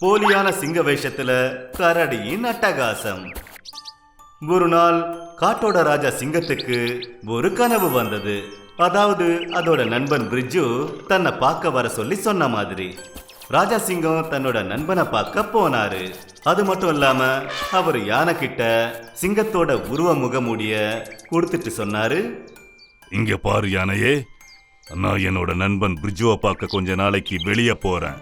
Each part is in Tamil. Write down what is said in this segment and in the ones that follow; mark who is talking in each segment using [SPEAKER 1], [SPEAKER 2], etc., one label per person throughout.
[SPEAKER 1] போலியான சிங்க வேஷத்துல கரடியின் அட்டகாசம். ஒரு நாள் காட்டோட ராஜா சிங்கத்துக்கு ஒரு கனவு வந்தது. அதாவது அதோட நண்பன் பிரிட்ஜு தன்னை பார்க்க வர சொல்லி சொன்ன மாதிரி. ராஜா சிங்கம் தன்னோட நண்பனை பார்க்க போனாரு. அது மட்டும் இல்லாம அவர் யானை கிட்ட சிங்கத்தோட உருவ முகமூடிய கொடுத்துட்டு சொன்னாரு,
[SPEAKER 2] இங்க பாரு யானையே, நான் என்னோட நண்பன் பிரிட்ஜுவை பார்க்க கொஞ்ச நாளைக்கு வெளியே போறேன்.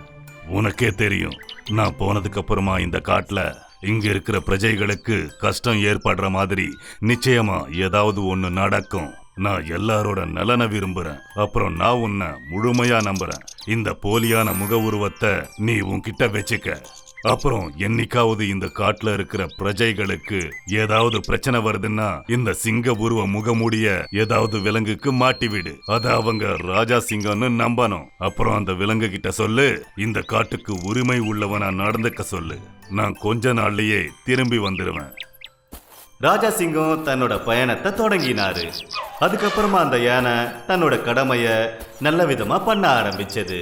[SPEAKER 2] உனக்கே தெரியும், நான் போனதுக்கு அப்புறமா இந்த காட்டுல இங்க இருக்கிற பிரஜைகளுக்கு கஷ்டம் ஏற்படுற மாதிரி நிச்சயமா ஏதாவது ஒண்ணு நடக்கும். நான் எல்லாரோட நலனை விரும்புறேன். அப்புறம் நான் உன்னை முழுமையா நம்புறேன். இந்த போலியான முக உருவத்தை நீ உன்கிட்ட வச்சுக்க. அப்புறம் என்னைக்காவது இந்த காட்டுல இருக்கிற பிரஜைகளுக்கு ஏதாவது பிரச்சனை வருதுன்னா இந்த சிங்க உருவ முகமூடிய ஏதாவது விலங்குக்கு மாட்டிவிடு. அத அவங்க ராஜா சிங்கம்னு நம்பணும். அப்புறம் அந்த விலங்கு கிட்ட சொல்லு, இந்த காட்டுக்கு உரிமை உள்ளவனா நடந்துக்க சொல்லு. நான் கொஞ்ச நாள்லயே திரும்பி வந்துடுவேன்.
[SPEAKER 1] ராஜா சிங்கம் தன்னோட பயணத்தை தொடங்கினாரு. அதுக்கப்புறமா அந்த யானை தன்னோட கடமைய நல்ல விதமா பண்ண ஆரம்பிச்சது.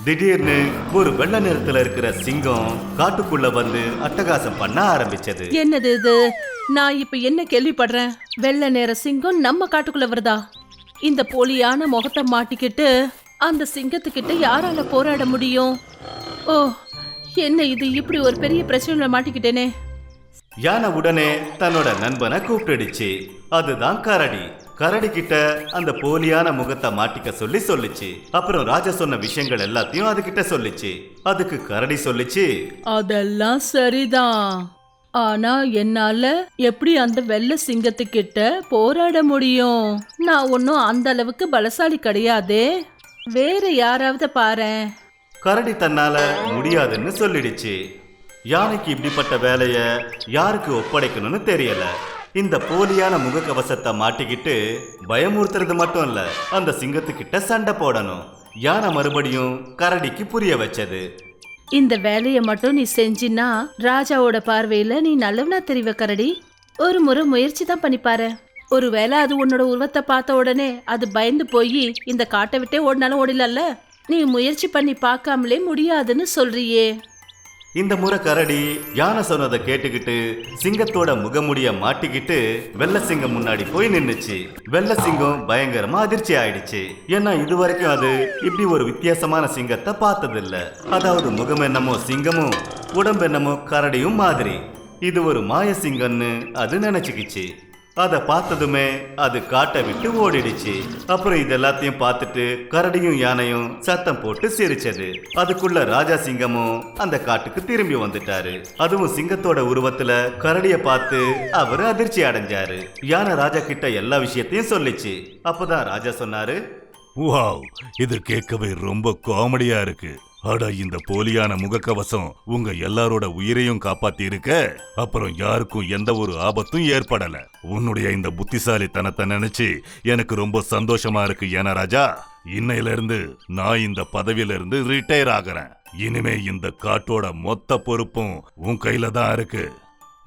[SPEAKER 1] திடீர்னு ஒரு வெள்ளை நிறத்துல இருக்கிற சிங்கம் காட்டுக்குள்ள வந்து அட்டகாசம் பண்ண ஆரம்பிச்சது.
[SPEAKER 3] என்னது இது? நான் இப்ப என்ன கேள்விப்படுறேன்? வெள்ளை நேர சிங்கம் நம்ம காட்டுக்குள்ள வருதா? இந்த போலியான முகத்தை மாட்டிக்கிட்டு அந்த சிங்கத்துக்கிட்ட யாரால போராட முடியும்? ஓ, என்ன இது? இப்படி ஒரு பெரிய பிரச்சனையில மாட்டிக்கிட்டேனே.
[SPEAKER 1] யானை உடனே தன்னோட நண்பனை கூப்பிட்டுடுச்சு. அதுதான் கரடி. கரடி கிட்ட அந்த போலியான முகத்தை மாட்டிக்க சொல்லிச்சு. அப்புறம் ராஜா சொன்ன விஷயங்கள் எல்லாத்தையும் அது கிட்ட சொல்லிச்சு. அதுக்கு கரடி சொல்லிச்சு,
[SPEAKER 3] அதெல்லாம் சரிதான், ஆனா என்னால எப்படி அந்த வெள்ளை சிங்கத்துக்கிட்ட போராட முடியும்? நான் ஒன்னும் அந்த அளவுக்கு பலசாலி கிடையாதே. வேற யாராவது பாரேன்.
[SPEAKER 1] கரடி தன்னால முடியாதுன்னு சொல்லிடுச்சு. யானைக்கு இப்படிப்பட்ட வேலைய யாருக்கு ஒப்படைக்கணும்னு தெரியல. இந்த போலியான முகக்கவசத்தை மாட்டிக்கிட்டு பயமுறுத்துறது மட்டும் இல்ல, அந்த சிங்கத்துக்கிட்ட சண்டை போடணும். யானை மறுபடியும் கரடிக்கு புரிய வச்சது.
[SPEAKER 3] இந்த வேலையை மட்டும் நீ செஞ்சினா ராஜாவோட பார்வையில நீ நல்லவனா தெரிவ கரடி. ஒரு முறை முயற்சி தான் பண்ணிப்பாரு. ஒருவேளை அது உன்னோட உருவத்தை பார்த்த உடனே அது பயந்து போய் இந்த காட்டை விட்டே ஓடினாலும் ஓடிலல்ல. நீ முயற்சி பண்ணி பார்க்காமலே முடியாதுன்னு சொல்றியே.
[SPEAKER 1] இந்த முறை கரடி யானை சொன்னதை கேட்டுக்கிட்டு சிங்கத்தோட முகமுடிய மாட்டிக்கிட்டு வெள்ளை சிங்கம் முன்னாடி போய் நின்னுச்சு. வெள்ளை சிங்கம் பயங்கரமா அதிர்ச்சி ஆயிடுச்சு. ஏன்னா இதுவரைக்கும் அது இப்படி ஒரு வித்தியாசமான சிங்கத்தை பார்த்ததில்ல. அதாவது முகம் என்னமோ சிங்கமும் உடம்பு என்னமோ கரடியும் மாதிரி. இது ஒரு மாய சிங்கம்னு அது நினைச்சுக்கிச்சு. அதை பார்த்ததுமே அது காட்டை விட்டு ஓடிடுச்சு. அப்புறம் இது எல்லாத்தையும் பார்த்துட்டு கரடியும் யானையும் சத்தம் போட்டு சிரிச்சது. அதுக்குள்ள ராஜா சிங்கமும் அந்த காட்டுக்கு திரும்பி வந்துட்டாரு. அதுவும் சிங்கத்தோட உருவத்துல கரடிய பார்த்து அவரு அதிர்ச்சி அடைஞ்சாரு. யானை ராஜா கிட்ட எல்லா விஷயத்தையும் சொல்லிச்சு. அப்பதான் ராஜா சொன்னாரு,
[SPEAKER 2] வாவ், இது கேட்கவே ரொம்ப காமெடியா இருக்கு. அட, இந்த போலியான முகக்கவசம் உங்க எல்லாரோட உயிரையும் காப்பாத்தி இருக்க. அப்புறம் யாருக்கும் எந்த ஒரு ஆபத்தும் ஏற்படல. உன்னுடைய இந்த புத்திசாலித்தனத்தை நினைச்சு எனக்கு ரொம்ப சந்தோஷமா இருக்கு யானை ராஜா. இன்னையில இருந்து நான் இந்த பதவியில இருந்து ரிட்டையர் ஆகிறேன். இனிமே இந்த காட்டோட மொத்த பொறுப்பும் உன் கையில தான் இருக்கு.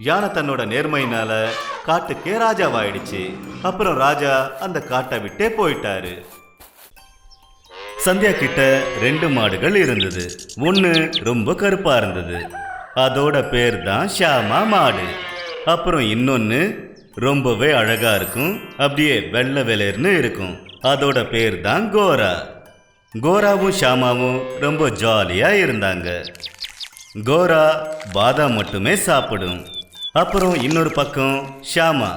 [SPEAKER 1] யானை தன்னோட நேர்மையினால காட்டுக்கே ராஜாவாயிடுச்சு. அப்புறம் ராஜா அந்த காட்டை விட்டே போயிட்டாரு. சந்தியா கிட்ட 2 மாடுகள் இருந்தது. ஒன்று ரொம்ப கருப்பா இருந்தது. அதோட பேர் தான் ஷாமா மாடு. அப்புறம் இன்னொன்று ரொம்பவே அழகா இருக்கும், அப்படியே வெள்ளை வெளேர்னு இருக்கும். அதோட பேர் தான் கோரா. கோராவும் ஷாமாவும் ரொம்ப ஜாலியா இருந்தாங்க. கோரா பாதாம் மட்டுமே சாப்பிடும். அப்புறம் இன்னொரு பக்கம் ஷாமா,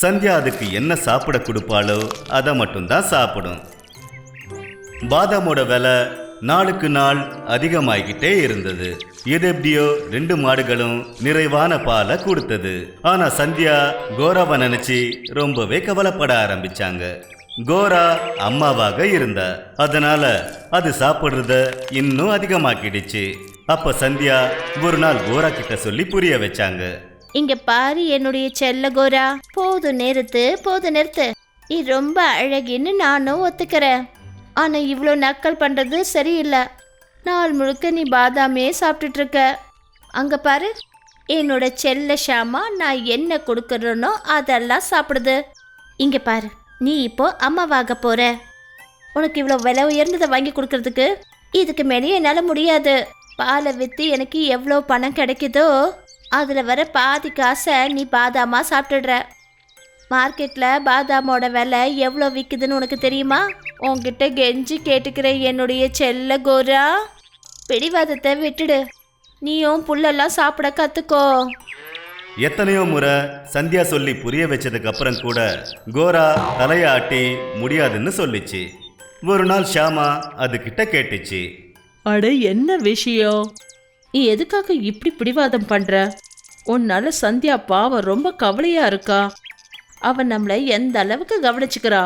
[SPEAKER 1] சந்தியா அதுக்கு என்ன சாப்பிட கொடுப்பாளோ அதை மட்டும்தான் சாப்பிடும். பாதாமோட விலை நாளுக்கு நாள் அதிகமாகிக்கிட்டே இருந்தது. இது எப்படியோ 2 மாடுகளும் நிறைவான பாலை கொடுத்தது. ஆனா சந்தியா கோராவை நினைச்சு ரொம்பவே கவலைப்பட ஆரம்பிச்சாங்க. கோரா அம்மாவாக இருந்தா, அதனால அது சாப்பிடுறத இன்னும் அதிகமாக்கிடுச்சு. அப்ப சந்தியா ஒரு நாள் கோரா கிட்ட சொல்லி புரிய வச்சாங்க.
[SPEAKER 4] இங்க பாரு என்னுடைய செல்ல கோரா, போதும் நிறுத்து. நீ ரொம்ப அழகின்னு நானும் ஒத்துக்கிறேன். ஆனா இவ்வளோ நக்கல் பண்றது சரியில்லை. நாள் முழுக்க நீ பாதாமே சாப்பிட்டுட்டு இருக்க. அங்க பாரு, என்னோட செல்ல ஷாமா நான் என்ன கொடுக்கறனோ அதெல்லாம் சாப்பிடுது. இங்க பாரு, நீ இப்போ அம்மாவாக போற. உனக்கு இவ்வளோ விலை உயர்ந்ததை வாங்கி கொடுக்கறதுக்கு இதுக்கு மேலே என்னால் முடியாது. பாலை விற்று எனக்கு எவ்வளோ பணம் கிடைக்குதோ அதில் வர பாதி காசை நீ பாதாமா சாப்பிட்டுடுற. மார்க்கெட்டில் பாதாமோட விலை எவ்வளோ விற்குதுன்னு உனக்கு தெரியுமா? உன்கிட்ட கெஞ்சி கேட்டுக்கிறேன் என்னுடைய செல்ல கோரா, பிடிவாதத்தை விட்டுடு. நீயும் புல்லெல்லாம் சாப்பிட கற்றுக்கோ.
[SPEAKER 1] எத்தனையோ முறை சந்தியா சொல்லி புரிய வச்சதுக்கு அப்புறம் கூட கோரா தலையாட்டி முடியாதுன்னு சொல்லிச்சு. ஒரு நாள் ஷாமா அதுகிட்ட கேட்டுச்சு.
[SPEAKER 3] அட என்ன விஷயம்? நீ எதுக்காக இப்படி பிடிவாதம் பண்ற? உன்னால சந்தியா பாவம் ரொம்ப கவலையா இருக்கா. அவன் நம்மளை எந்த அளவுக்கு கவனிச்சுக்கிறா,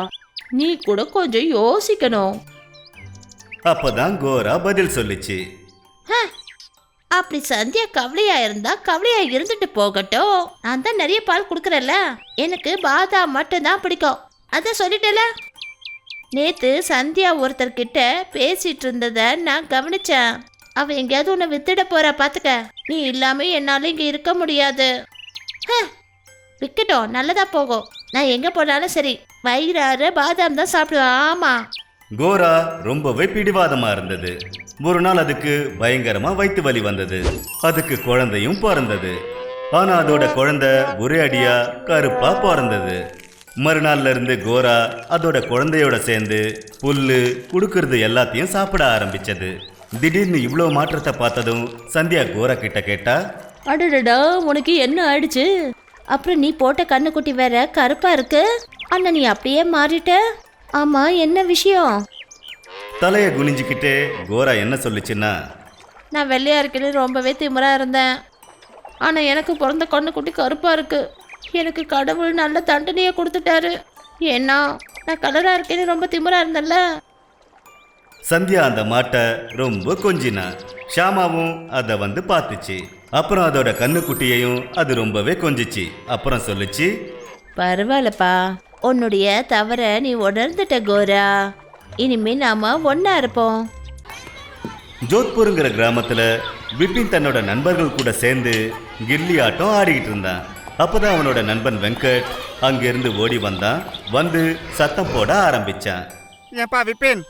[SPEAKER 3] நீ கூட கொஞ்சம் யோசிக்கணும்.
[SPEAKER 1] அப்பதான் கோரா பதில் சொல்லிச்சு.
[SPEAKER 4] அப்படி சந்தியா கவலையா இருந்தா கவலையா இருந்துட்டு போகட்டும். நான் தான் நிறைய பால் கொடுக்குறேன்ல, எனக்கு பாதாம் மட்டும்தான் பிடிக்கும். அதான் சொல்லிட்டல. நேத்து சந்தியா ஒருத்தர்கிட்ட பேசிட்டு இருந்தத நான் கவனிச்சேன். அவ எங்கேயாவது உன்னை வித்துட போறா பாத்துக்க. நீ இல்லாம என்னால இங்க இருக்க முடியாது. விக்கட்டும், நல்லதா போகும். நான் எங்க போனாலும் சரி வயிறார பாதாம் தான் சாப்பிடுவேன். ஆமா.
[SPEAKER 1] கோரா ரொம்பவே பிடிவாதமா இருந்தது. ஒரு நாள் அதுக்கு பயங்கரமா வயிற்று வலி வந்தது. அதுக்கு குழந்தையும் பிறந்தது. ஆனா அதோட குழந்தை ஒரே அடியா கருப்பா பிறந்தது. மறுநாள்ல இருந்து கோரா அதோட குழந்தையோட சேர்ந்து புல்லு குடுக்கறது எல்லாத்தையும் சாப்பிட ஆரம்பிச்சது. திடீர்னு இவ்வளோ மாற்றத்தை பார்த்ததும் சந்தியா கோரா கிட்ட கேட்டா,
[SPEAKER 3] அடடடா, உனக்கு என்ன ஆயிடுச்சு?
[SPEAKER 4] அப்புறம் நீ போட்ட கண்ணுக்குட்டி வேற கருப்பா இருக்கு. அண்ணா நீ அப்படியே மாறிட்ட. ஆமா, என்ன விஷயம்?
[SPEAKER 1] தலையை குனிஞ்சுக்கிட்டே கோரா என்ன சொல்லிச்சுன்னா,
[SPEAKER 4] நான் வெள்ளையா இருக்கேன்னு ரொம்பவே திமிரா இருந்தேன். ஆனா எனக்கு பிறந்த கண்ணுக்குட்டி கருப்பா இருக்கு. எனக்கு கடவுள் நல்ல தண்டனையை கொடுத்துட்டாரு. ஏன்னா நான் கலரா இருக்கேன்னு ரொம்ப திமிரா இருந்தேன்ல.
[SPEAKER 1] சந்தியா அந்த மாட்டை ரொம்ப கொஞ்சினா. ஷாமாவும் அதை வந்து பார்த்துச்சு. அப்புறம் அதோட கண்ணுக்குட்டியையும் அது ரொம்பவே கொஞ்சிச்சு. அப்புறம் சொல்லிச்சு,
[SPEAKER 4] பரவாயில்லப்பா, உன்னுடைய தவற நீ உணர்ந்துட்ட கோரா. இனிமே நாம ஒன்னா இருப்போம்.
[SPEAKER 1] ஜோத்பூருங்கிற கிராமத்துல விபின் தன்னோட நண்பர்கள் கூட சேர்ந்து கில்லி ஆட்டம் ஆடிக்கிட்டு இருந்தான். அப்பதான் அவனோட நண்பன் வெங்கட் அங்கிருந்து ஓடி வந்தான். வந்து சத்தம் போட ஆரம்பிச்சான்.
[SPEAKER 5] ஏப்பா விபின்,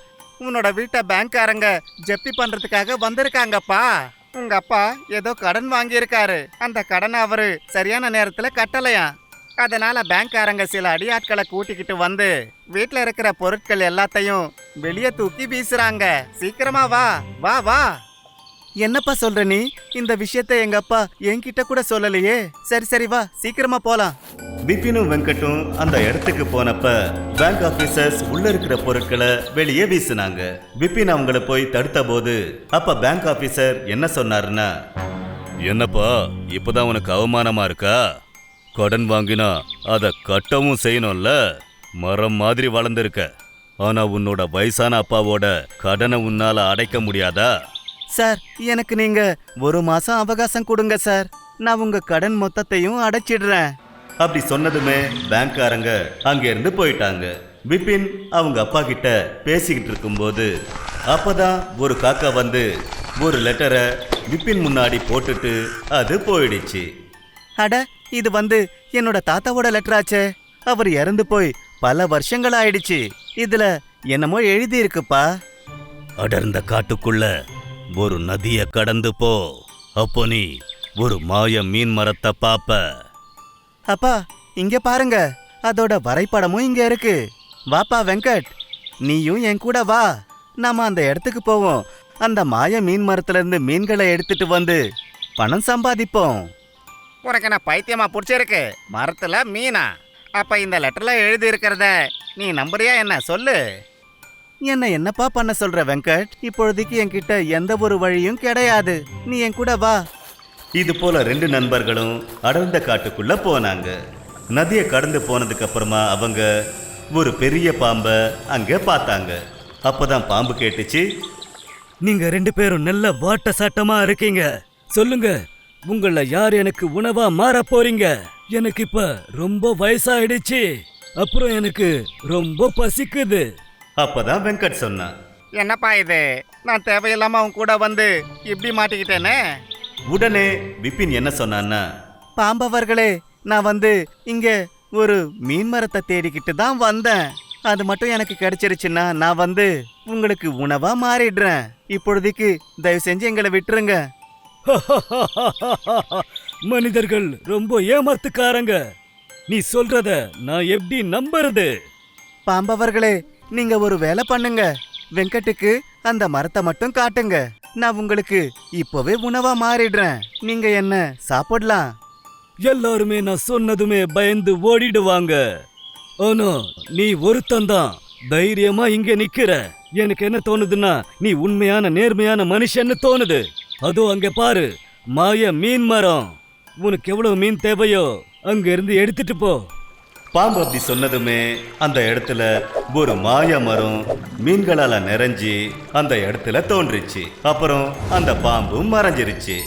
[SPEAKER 5] உன்னோட வீட்டை பேங்க்காரங்க ஜப்தி பண்றதுக்காக வந்திருக்காங்கப்பா. உங்க அப்பா ஏதோ கடன் வாங்கியிருக்காரு. அந்த கடனை அவரு சரியான நேரத்துல கட்டலையா. அதனால பேங்க்காரங்க சில அடியாட்களை கூட்டிக்கிட்டு வந்து வீட்டுல இருக்கிற பொருட்கள் எல்லாத்தையும் வெளியே தூக்கி வீசுறாங்க. சீக்கிரமா வா வா வா. என்னப்பா சொல்ற நீ? இந்த விஷயத்தை எங்க அப்பா என்கிட்ட கூட சொல்லலையே. சரி சரி வா, சீக்கிரமா போலாம்.
[SPEAKER 1] விபினும் வெங்கட்டும் அந்த இடத்துக்கு போனப்ப பேங்க் ஆபீசர்ஸ் உள்ள இருக்கிற பொருட்களை வெளியே வீசினாங்க. விபின் அவங்கள போய் தடுத்த போது அப்ப பேங்க் ஆபீசர் என்ன சொன்னாருன்னா,
[SPEAKER 2] என்னப்பா இப்பதான் உனக்கு அவமானமா இருக்கா? கடன் வாங்கினா அதை கட்டவும் செய்யணும்ல. மரம் மாதிரி வளர்ந்துருக்க. ஆனா உன்னோட வயசான அப்பாவோட கடனை உன்னால அடைக்க முடியாதா?
[SPEAKER 5] சார், எனக்கு நீங்க ஒரு மாசம் அவகாசம் கொடுங்க சார். நான் உங்க கடன் மொத்தத்தையும் அடைச்சிடுறேன்.
[SPEAKER 1] அப்படி சொன்னதுமே பேங்க்காரங்க அங்கிருந்து போயிட்டாங்க. விபின் அவங்க அப்பா கிட்ட பேசிக்கிட்டு இருக்கும்போது அப்பதான் ஒரு காக்கா வந்து ஒரு லெட்டரை விபின் முன்னாடி போட்டுட்டு அது போயிடுச்சு.
[SPEAKER 5] அட, இது வந்து என்னோட தாத்தாவோட லெட்டராச்சே. அவர் இறந்து போய் பல வருஷங்கள் ஆயிடுச்சு. இதுல என்னமோ எழுதி இருக்குப்பா.
[SPEAKER 2] அடர்ந்த காட்டுக்குள்ள ஒரு நதிய கடந்து போ. அப்போ நீ ஒரு மாய மீன் மரத்தை பாப்ப.
[SPEAKER 5] அப்பா, இங்க பாருங்க, அதோட வரைபடமும் இங்க இருக்கு. வாப்பா வெங்கட், நீயும் என் கூட வா. நாம அந்த இடத்துக்கு போவோம். அந்த மாய மீன் மரத்துல இருந்து மீன்களை எடுத்துட்டு வந்து பணம் சம்பாதிப்போம். உனக்கு என்ன பைத்தியமா பிடிச்சிருக்கு? மரத்துல மீனா? அப்ப இந்த லெட்டர்ல எழுதி இருக்கிறத நீ நம்புறியா என்ன? சொல்லு. என்னப்பா பண்ண சொல்ற வெங்கட்? இப்பொழுதைக்கு என்கிட்ட எந்த ஒரு வழியும் கிடையாது. நீ என் கூட வா.
[SPEAKER 1] இது போல ரெண்டு நண்பர்களும் அடர்ந்த காட்டுக்குள்ள போனாங்க. நதியை கடந்து போனதுக்கு அப்புறமா அவங்க ஒரு பெரிய பாம்பை அங்க பார்த்தாங்க. அப்பதான் பாம்பு கேட்டுச்சு,
[SPEAKER 6] நீங்க ரெண்டு பேரும் நல்ல வாட்ட சாட்டமா இருக்கீங்க. சொல்லுங்க, உங்கள யார் எனக்கு உணவா மாற போறீங்க? எனக்கு இப்ப ரொம்ப வயசாயிடுச்சு. அப்புறம் எனக்கு ரொம்ப பசிக்குது.
[SPEAKER 1] அப்பதான் வெங்கட் சொன்னான்,
[SPEAKER 5] என்னப்பா இது? நான் தேவையில்லாம அவன் கூட வந்து இப்படி மாட்டிக்கிட்டேனே.
[SPEAKER 1] உடனே விபின் என்ன சொன்னான்னா,
[SPEAKER 5] பாம்பவர்களே, நான் வந்து இங்க ஒரு மீன் மரத்தை தேடிக்கிட்டு தான் வந்தேன். அது மட்டும் எனக்கு கிடைச்சிருச்சுன்னா நான் வந்து உங்களுக்கு உணவா மாறிடுறேன். இப்பொழுதைக்கு தயவு செஞ்சு எங்களை விட்டுருங்க.
[SPEAKER 6] மனிதர்கள் ரொம்ப ஏமாத்துக்காரங்க. நீ சொல்றத நான் எப்படி நம்புறது?
[SPEAKER 5] பாம்பவர்களே, நீங்க ஒரு வேலை பண்ணுங்க. வெங்கட்டுக்கு அந்த மரத்தை மட்டும் காட்டுங்க. நான் உங்களுக்கு இப்பவே உணவா மாறிடுறேன். நீங்க என்ன சாப்பிடலாம்.
[SPEAKER 6] எல்லாருமே நான் சொன்னதுமே பயந்து ஓடிடுவாங்க. ஆனா நீ ஒருத்தந்தான் தைரியமா இங்க நிக்கிற. எனக்கு என்ன தோணுதுன்னா நீ உண்மையான நேர்மையான மனுஷன்னு தோணுது. அதோ அங்க பாரு, மாய மீன் மரம். உனக்கு எவ்வளவு மீன் தேவையோ அங்க இருந்து எடுத்துட்டு போ.
[SPEAKER 1] பாம்பு அப்படி சொன்னதுமே அந்த இடத்துல ஒரு மாய மரம் மீன்களால நிறைஞ்சி அந்த இடத்துல தோன்றுச்சு. அப்புறம் அந்த பாம்பும் மறைஞ்சிருச்சு.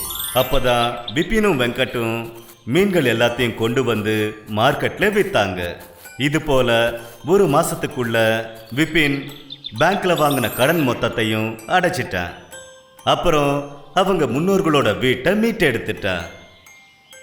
[SPEAKER 1] அப்பதான் விபினும் வெங்கட்டும் மீன்கள் எல்லாத்தையும் கொண்டு வந்து மார்க்கெட்ல வித்தாங்க. இது போல ஒரு மாசத்துக்குள்ள விபின் பேங்க்ல வாங்கின கடன் மொத்தத்தையும் அடைச்சிட்டான். அப்புறம் அவங்க முன்னோர்களோட வீட்டை மீட்டெடுத்துட்டான்.